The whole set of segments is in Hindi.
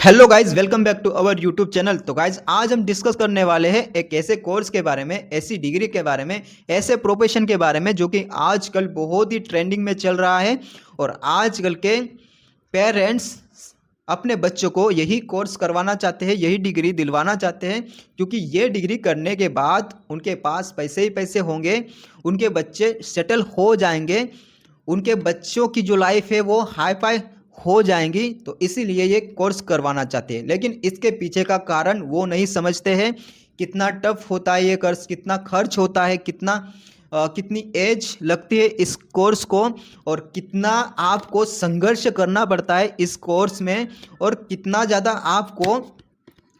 Hello guys, welcome back to our YouTube channel. तो गाइज आज हम डिस्कस करने वाले हैं एक ऐसे कोर्स के बारे में, ऐसी डिग्री के बारे में, ऐसे प्रोफेशन के बारे में जो कि आजकल बहुत ही ट्रेंडिंग में चल रहा है। और आजकल के पेरेंट्स अपने बच्चों को यही कोर्स करवाना चाहते हैं, यही डिग्री दिलवाना चाहते हैं, क्योंकि ये डिग्री करने के बाद उनके पास पैसे ही पैसे होंगे, उनके बच्चे सेटल हो जाएंगे, उनके बच्चों की जो लाइफ है वो हाई फाई हो जाएंगी। तो इसीलिए ये कोर्स करवाना चाहते हैं, लेकिन इसके पीछे का कारण वो नहीं समझते हैं। कितना टफ होता है ये कोर्स, कितना खर्च होता है, कितनी एज लगती है इस कोर्स को, और कितना आपको संघर्ष करना पड़ता है इस कोर्स में, और कितना ज़्यादा आपको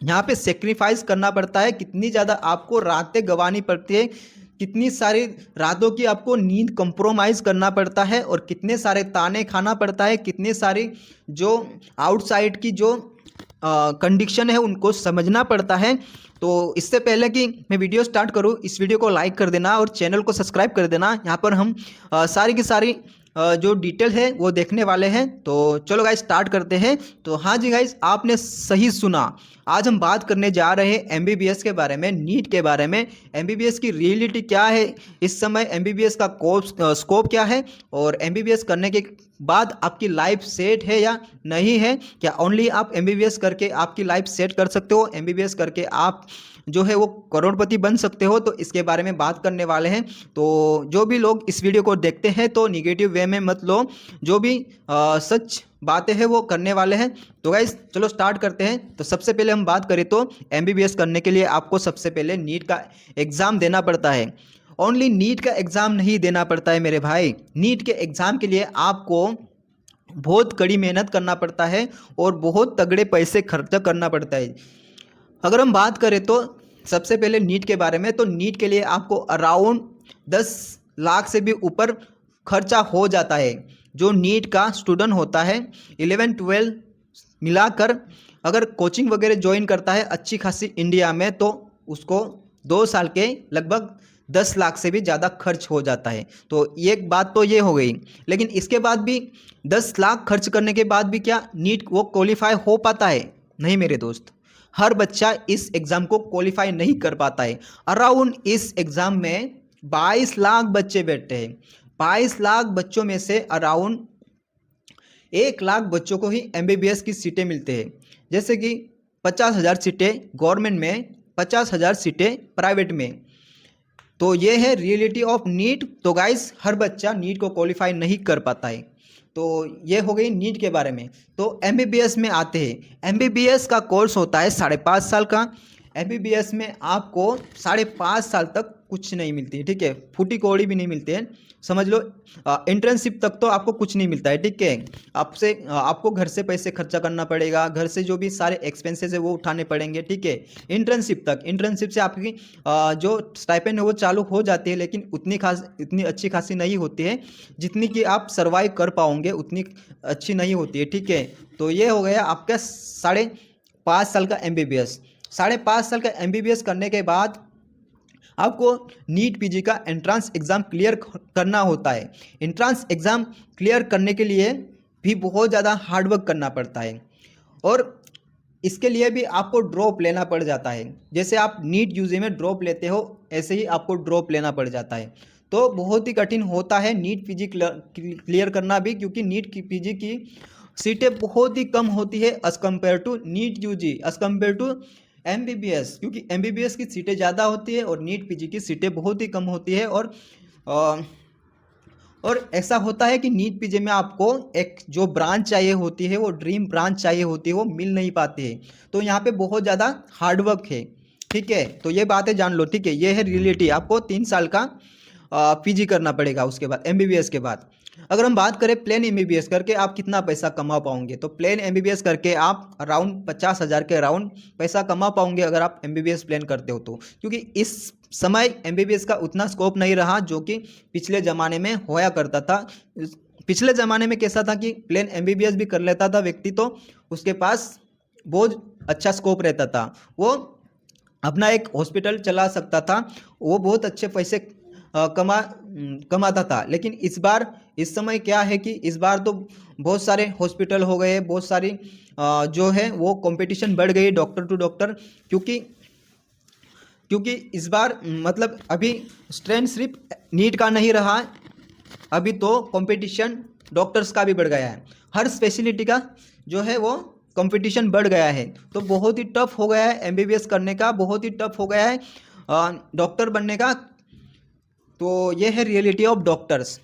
यहाँ पे सेक्रीफाइस करना पड़ता है, कितनी ज़्यादा आपको रातें गंवानी पड़ती है, कितनी सारी रातों की आपको नींद कंप्रोमाइज़ करना पड़ता है, और कितने सारे ताने खाना पड़ता है, कितने सारी जो आउटसाइड की जो कंडीशन है उनको समझना पड़ता है। तो इससे पहले कि मैं वीडियो स्टार्ट करूं, इस वीडियो को लाइक कर देना और चैनल को सब्सक्राइब कर देना। यहाँ पर हम सारी की सारी जो डिटेल है वो देखने वाले हैं। तो चलो गाइस स्टार्ट करते हैं। तो हाँ जी गाइस, आपने सही सुना। आज हम बात करने जा रहे हैं एमबीबीएस के बारे में, नीट के बारे में। एमबीबीएस की रियलिटी क्या है इस समय, एमबीबीएस का स्कोप क्या है, और एमबीबीएस करने के बाद आपकी लाइफ सेट है या नहीं है। क्या ओनली आप एमबीबीएस करके आपकी लाइफ सेट कर सकते हो, एमबीबीएस करके आप जो है वो करोड़पति बन सकते हो। तो इसके बारे में बात करने वाले हैं। तो जो भी लोग इस वीडियो को देखते हैं तो निगेटिव वे में मत लो, जो भी सच बातें हैं वो करने वाले हैं। तो गाइस चलो स्टार्ट करते हैं। तो सबसे पहले हम बात करें तो एमबीबीएस करने के लिए आपको सबसे पहले नीट का एग्ज़ाम देना पड़ता है। ओनली नीट का एग्ज़ाम नहीं देना पड़ता है मेरे भाई। नीट के एग्ज़ाम के लिए आपको बहुत कड़ी मेहनत करना पड़ता है और बहुत तगड़े पैसे खर्च करना पड़ता है। अगर हम बात करें तो सबसे पहले नीट के बारे में, तो नीट के लिए आपको अराउंड 10 लाख से भी ऊपर खर्चा हो जाता है। जो नीट का स्टूडेंट होता है 11-12 मिलाकर, अगर कोचिंग वगैरह ज्वाइन करता है अच्छी खासी इंडिया में, तो उसको 2 साल के लगभग 10 लाख से भी ज़्यादा खर्च हो जाता है। तो एक बात तो ये हो गई। लेकिन इसके बाद भी 10 लाख खर्च करने के बाद भी क्या नीट वो क्वालिफाई हो पाता है? नहीं मेरे दोस्त, हर बच्चा इस एग्ज़ाम को क्वालिफाई नहीं कर पाता है। अराउंड इस एग्ज़ाम में 22 लाख बच्चे बैठते हैं। 22 लाख बच्चों में से अराउंड 1 लाख बच्चों को ही एमबीबीएस की सीटें मिलते हैं। जैसे कि 50,000 सीटें गवर्नमेंट में, 50,000 सीटें प्राइवेट में। तो ये है रियलिटी ऑफ नीट। तो गाइस हर बच्चा नीट को क्वालिफाई नहीं कर पाता है। तो ये हो गई नीट के बारे में। तो एमबीबीएस में आते हैं। एमबीबीएस का कोर्स होता है 5.5 साल का। एमबीबीएस में आपको 5.5 साल तक कुछ नहीं मिलती है, ठीक है, फूटी कौड़ी भी नहीं मिलते हैं, समझ लो। इंटर्नशिप तक तो आपको कुछ नहीं मिलता है, ठीक है। आपको घर से पैसे खर्चा करना पड़ेगा, घर से जो भी सारे एक्सपेंसेस है वो उठाने पड़ेंगे, ठीक है। इंटर्नशिप से आपकी जो स्टाइपेंड है वो चालू हो जाती है, लेकिन इतनी अच्छी खासी नहीं होती है जितनी कि आप सर्वाइव कर पाओगे, उतनी अच्छी नहीं होती है, ठीक है। तो ये हो गया आपका 5.5 साल का एमबीबीएस। 5.5 साल का एमबीबीएस करने के बाद आपको नीट पीजी का एंट्रेंस एग्ज़ाम क्लियर करना होता है। एंट्रेंस एग्ज़ाम क्लियर करने के लिए भी बहुत ज़्यादा हार्डवर्क करना पड़ता है, और इसके लिए भी आपको ड्रॉप लेना पड़ जाता है। जैसे आप नीट यूजी में ड्रॉप लेते हो, ऐसे ही आपको ड्रॉप लेना पड़ जाता है। तो बहुत ही कठिन होता है नीट पीजी क्लियर करना भी, क्योंकि नीट की पीजी की सीटें बहुत ही कम होती है as compare to NEET UG, as compare to MBBS, क्योंकि एमबीबीएस की सीटें ज़्यादा होती है और नीट पीजी की सीटें बहुत ही कम होती है। और ऐसा होता है कि नीट पीजी में आपको एक जो ब्रांच चाहिए होती है, वो ड्रीम ब्रांच चाहिए होती है, वो मिल नहीं पाती है। तो यहाँ पे बहुत ज़्यादा हार्डवर्क है, ठीक है। तो ये बातें जान लो, ठीक है। ये है रियलिटी। आपको 3 साल का पीजी करना पड़ेगा उसके बाद, एमबीबीएस के बाद। अगर हम बात करें प्लेन एमबीबीएस करके आप कितना पैसा कमा पाओगे, तो प्लेन एमबीबीएस करके आप अराउंड 50,000 के अराउंड पैसा कमा पाओगे अगर आप एमबीबीएस प्लान करते हो तो। क्योंकि इस समय एमबीबीएस का उतना स्कोप नहीं रहा जो कि पिछले ज़माने में होया करता था। पिछले ज़माने में कैसा था कि प्लेन एमबीबीएस भी कर लेता था व्यक्ति तो उसके पास बहुत अच्छा स्कोप रहता था, वो अपना एक हॉस्पिटल चला सकता था, वो बहुत अच्छे पैसे कमाता था। लेकिन इस समय क्या है कि इस बार तो बहुत सारे हॉस्पिटल हो गए, बहुत सारी जो है वो कंपटीशन बढ़ गई डॉक्टर टू डॉक्टर, क्योंकि इस बार मतलब अभी स्ट्रेंथ सिर्फ नीट का नहीं रहा, अभी तो कंपटीशन डॉक्टर्स का भी बढ़ गया है। हर स्पेशलिटी का जो है वो कंपटीशन बढ़ गया है, तो बहुत ही टफ हो गया है एमबीबीएस करने का, बहुत ही टफ हो गया है डॉक्टर बनने का। तो ये है रियलिटी ऑफ डॉक्टर्स।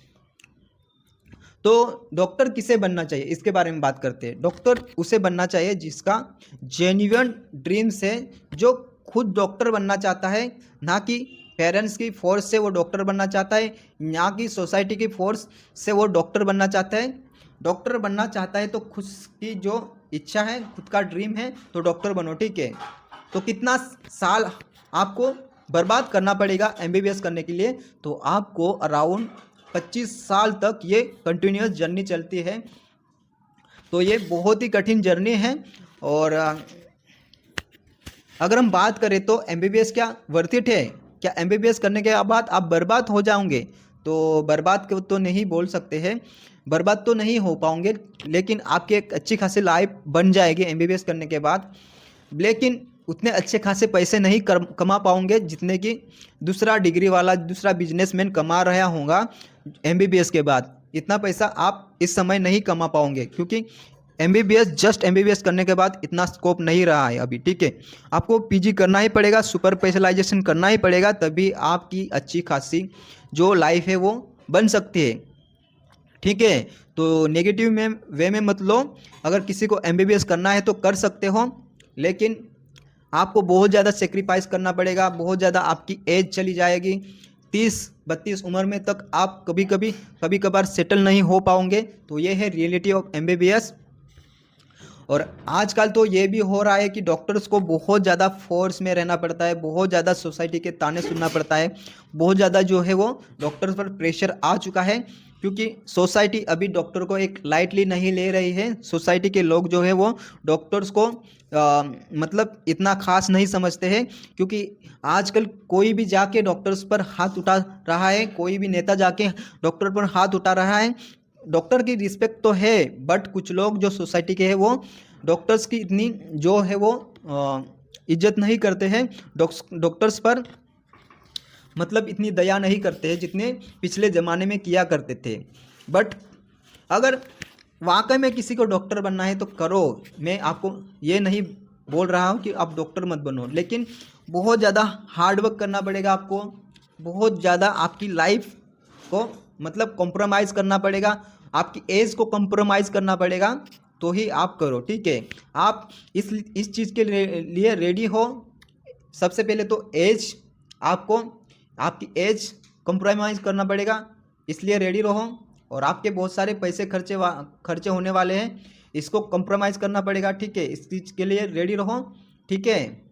तो डॉक्टर किसे बनना चाहिए इसके बारे में बात करते हैं। डॉक्टर उसे बनना चाहिए जिसका जेन्युइन ड्रीम्स है, जो खुद डॉक्टर बनना चाहता है, ना कि पेरेंट्स की फोर्स से वो डॉक्टर बनना चाहता है, ना कि सोसाइटी की फोर्स से वो डॉक्टर बनना चाहता है। डॉक्टर बनना चाहता है तो खुद की जो इच्छा है, खुद का ड्रीम है, तो डॉक्टर बनो, ठीक है। तो कितना साल आपको बर्बाद करना पड़ेगा एमबीबीएस करने के लिए, तो आपको अराउंड 25 साल तक ये कंटिन्यूस जर्नी चलती है। तो ये बहुत ही कठिन जर्नी है। और अगर हम बात करें तो एमबीबीएस क्या वर्थ इट है? क्या एमबीबीएस करने के बाद आप बर्बाद हो जाओगे? तो बर्बाद तो नहीं बोल सकते हैं, बर्बाद तो नहीं हो पाओगे, लेकिन आपकी एक अच्छी खासी लाइफ बन जाएगी एमबीबीएस करने के बाद। लेकिन उतने अच्छे खासे पैसे नहीं कमा पाओगे जितने कि दूसरा डिग्री वाला, दूसरा बिजनेसमैन कमा रहा होगा एमबीबीएस के बाद। इतना पैसा आप इस समय नहीं कमा पाओगे, क्योंकि एमबीबीएस जस्ट एमबीबीएस करने के बाद इतना स्कोप नहीं रहा है अभी, ठीक है। आपको पीजी करना ही पड़ेगा, सुपर स्पेशलाइजेशन करना ही पड़ेगा, तभी आपकी अच्छी खासी जो लाइफ है वो बन सकती है, ठीक है। तो नेगेटिव में वे में मत लो। अगर किसी को एमबीबीएस करना है तो कर सकते हो, लेकिन आपको बहुत ज़्यादा सेक्रीफाइस करना पड़ेगा, बहुत ज़्यादा आपकी एज चली जाएगी। 30-32 उम्र में तक आप कभी कभार सेटल नहीं हो पाओगे। तो ये है रियलिटी ऑफ एमबीबीएस। और आजकल तो ये भी हो रहा है कि डॉक्टर्स को बहुत ज़्यादा फोर्स में रहना पड़ता है, बहुत ज़्यादा सोसाइटी के ताने सुनना पड़ता है, बहुत ज़्यादा जो है वो डॉक्टर्स पर प्रेशर आ चुका है, क्योंकि सोसाइटी अभी डॉक्टर को एक लाइटली नहीं ले रही है। सोसाइटी के लोग जो है वो डॉक्टर्स को मतलब इतना खास नहीं समझते हैं, क्योंकि आजकल कोई भी जाके डॉक्टर्स पर हाथ उठा रहा है, कोई भी नेता जाके डॉक्टर पर हाथ उठा रहा है। डॉक्टर की रिस्पेक्ट तो है, बट कुछ लोग जो सोसाइटी के हैं वो डॉक्टर्स की इतनी जो है वो इज्जत नहीं करते हैं, डॉक्टर्स पर मतलब इतनी दया नहीं करते हैं जितने पिछले ज़माने में किया करते थे। बट अगर वाकई में किसी को डॉक्टर बनना है तो करो। मैं आपको ये नहीं बोल रहा हूँ कि आप डॉक्टर मत बनो, लेकिन बहुत ज़्यादा हार्डवर्क करना पड़ेगा आपको, बहुत ज़्यादा आपकी लाइफ को मतलब कॉम्प्रोमाइज़ करना पड़ेगा, आपकी एज को कॉम्प्रोमाइज़ करना पड़ेगा, तो ही आप करो, ठीक है। आप इस चीज़ के लिए रेडी हो। सबसे पहले तो एज, आपको आपकी एज कॉम्प्रोमाइज़ करना पड़ेगा, इसलिए रेडी रहो। और आपके बहुत सारे पैसे खर्चे होने वाले हैं, इसको कॉम्प्रोमाइज़ करना पड़ेगा, ठीक है। इस चीज़ के लिए रेडी रहो, ठीक है।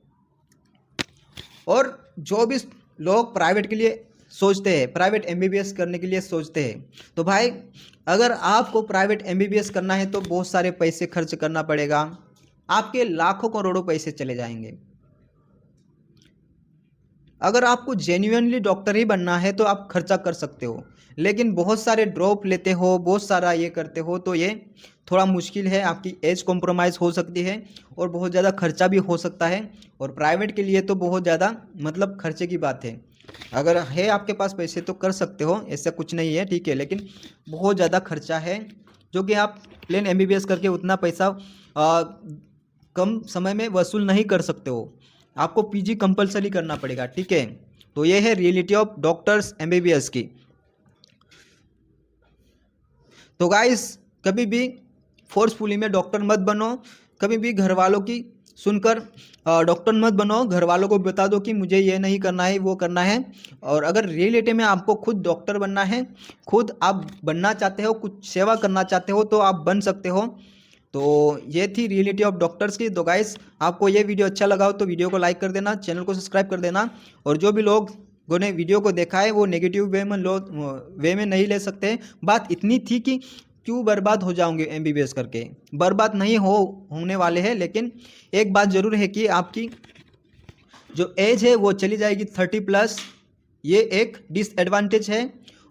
और जो भी लोग प्राइवेट के लिए सोचते हैं, प्राइवेट एमबीबीएस करने के लिए सोचते हैं, तो भाई अगर आपको प्राइवेट एमबीबीएस करना है तो बहुत सारे पैसे खर्च करना पड़ेगा, आपके लाखों करोड़ों पैसे चले जाएंगे। अगर आपको जेन्युइनली डॉक्टर ही बनना है तो आप खर्चा कर सकते हो, लेकिन बहुत सारे ड्रॉप लेते हो, बहुत सारा ये करते हो, तो ये थोड़ा मुश्किल है, आपकी एज कॉम्प्रोमाइज़ हो सकती है और बहुत ज़्यादा खर्चा भी हो सकता है। और प्राइवेट के लिए तो बहुत ज़्यादा मतलब खर्चे की बात है। अगर है आपके पास पैसे तो कर सकते हो, ऐसा कुछ नहीं है, ठीक है, लेकिन बहुत ज़्यादा खर्चा है, जो कि आप प्लेन एमबीबीएस करके उतना पैसा कम समय में वसूल नहीं कर सकते हो। आपको पीजी कंपलसरी करना पड़ेगा, ठीक है। तो ये है रियलिटी ऑफ डॉक्टर्स एमबीबीएस की। तो गाइस, कभी भी फोर्सफुली में डॉक्टर मत बनो, कभी भी घर वालों की सुनकर डॉक्टर मत बनो। घर वालों को बता दो कि मुझे ये नहीं करना है, वो करना है। और अगर रियलिटी में आपको खुद डॉक्टर बनना है, खुद आप बनना चाहते हो, कुछ सेवा करना चाहते हो, तो आप बन सकते हो। तो ये थी रियलिटी ऑफ डॉक्टर्स की। तो गाइस, आपको ये वीडियो अच्छा लगा हो तो वीडियो को लाइक कर देना, चैनल को सब्सक्राइब कर देना। और जो भी लोगों ने वीडियो को देखा है वो नेगेटिव वे में नहीं ले सकते। बात इतनी थी कि क्यों बर्बाद हो जाओगे एमबीबीएस करके, बर्बाद नहीं होने वाले हैं। लेकिन एक बात ज़रूर है कि आपकी जो एज है वो चली जाएगी 30+, ये एक डिसएडवांटेज है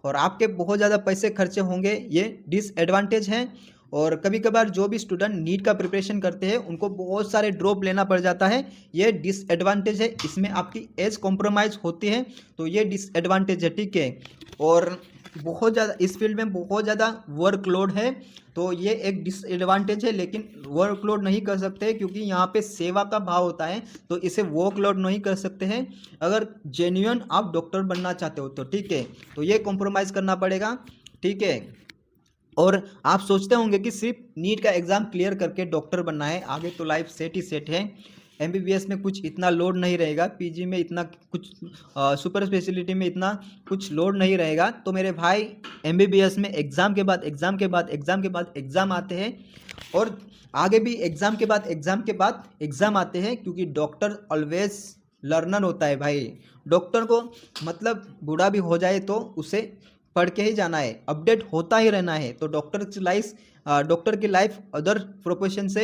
और आपके बहुत ज़्यादा पैसे खर्चे होंगे, ये डिसएडवांटेज है। और कभी कभार जो भी स्टूडेंट नीट का प्रिपरेशन करते हैं उनको बहुत सारे ड्रॉप लेना पड़ जाता है, ये डिसएडवांटेज है। इसमें आपकी एज कॉम्प्रोमाइज़ होती है, तो ये डिसएडवांटेज है, ठीक है। और बहुत ज़्यादा इस फील्ड में बहुत ज़्यादा वर्कलोड है, तो ये एक डिसएडवांटेज है। लेकिन वर्कलोड नहीं कर सकते क्योंकि यहाँ पे सेवा का भाव होता है, तो इसे वर्कलोड नहीं कर सकते हैं। अगर जेन्युइन आप डॉक्टर बनना चाहते हो तो ठीक है, तो ये कॉम्प्रोमाइज़ करना पड़ेगा, ठीक है। और आप सोचते होंगे कि सिर्फ नीट का एग्ज़ाम क्लियर करके डॉक्टर बनना है, आगे तो लाइफ सेट ही सेट है। एमबीबीएस में कुछ इतना लोड नहीं रहेगा, पीजी में इतना कुछ सुपर स्पेशलिटी में इतना कुछ लोड नहीं रहेगा। तो मेरे भाई एमबीबीएस में एग्ज़ाम के बाद एग्ज़ाम के बाद एग्ज़ाम के बाद एग्ज़ाम आते हैं, और आगे भी एग्ज़ाम के बाद एग्ज़ाम के बाद एग्ज़ाम आते हैं, क्योंकि डॉक्टर ऑलवेज लर्नर होता है भाई। डॉक्टर को मतलब बूढ़ा भी हो जाए तो उसे पढ़ के ही जाना है, अपडेट होता ही रहना है। तो डॉक्टर की लाइफ अदर प्रोफेशन से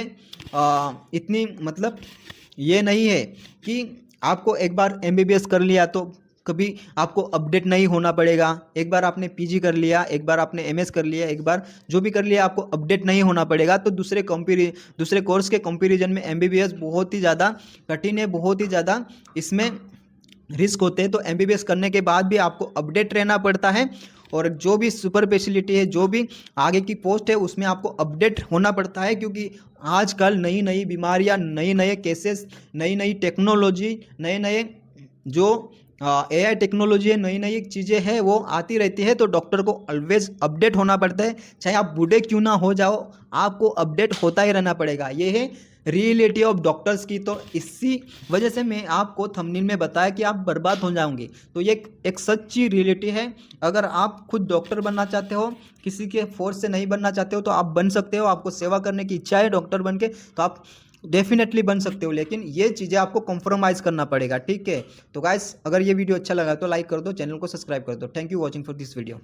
इतनी मतलब ये नहीं है कि आपको एक बार एमबीबीएस कर लिया तो कभी आपको अपडेट नहीं होना पड़ेगा। एक बार आपने पीजी कर लिया, एक बार आपने एमएस कर लिया, एक बार जो भी कर लिया, आपको अपडेट नहीं होना पड़ेगा। तो दूसरे कोर्स के कंपैरिजन में एमबीबीएस बहुत ही ज़्यादा कठिन है, बहुत ही ज़्यादा इसमें रिस्क होते हैं। तो एमबीबीएस करने के बाद भी आपको अपडेट रहना पड़ता है, और जो भी सुपर स्पेशलिटी है, जो भी आगे की पोस्ट है, उसमें आपको अपडेट होना पड़ता है, क्योंकि आजकल नई नई बीमारियां, नए नए केसेस, नई नई टेक्नोलॉजी, नए नए जो एआई टेक्नोलॉजी है, नई नई चीज़ें हैं वो आती रहती है। तो डॉक्टर को ऑलवेज अपडेट होना पड़ता है, चाहे आप बूढ़े क्यों ना हो जाओ, आपको अपडेट होता ही रहना पड़ेगा। ये है रियलिटी ऑफ डॉक्टर्स की। तो इसी वजह से मैं आपको थंबनेल में बताया कि आप बर्बाद हो जाओगे, तो ये एक सच्ची रियलिटी है। अगर आप खुद डॉक्टर बनना चाहते हो, किसी के फोर्स से नहीं बनना चाहते हो, तो आप बन सकते हो। आपको सेवा करने की इच्छा है डॉक्टर बन के, तो आप डेफिनेटली बन सकते हो, लेकिन ये चीज़ें आपको कॉम्प्रोमाइज़ करना पड़ेगा, ठीक है। तो गाइस, अगर ये वीडियो अच्छा लगा तो लाइक कर दो, चैनल को सब्सक्राइब कर दो। Thank you watching for this video.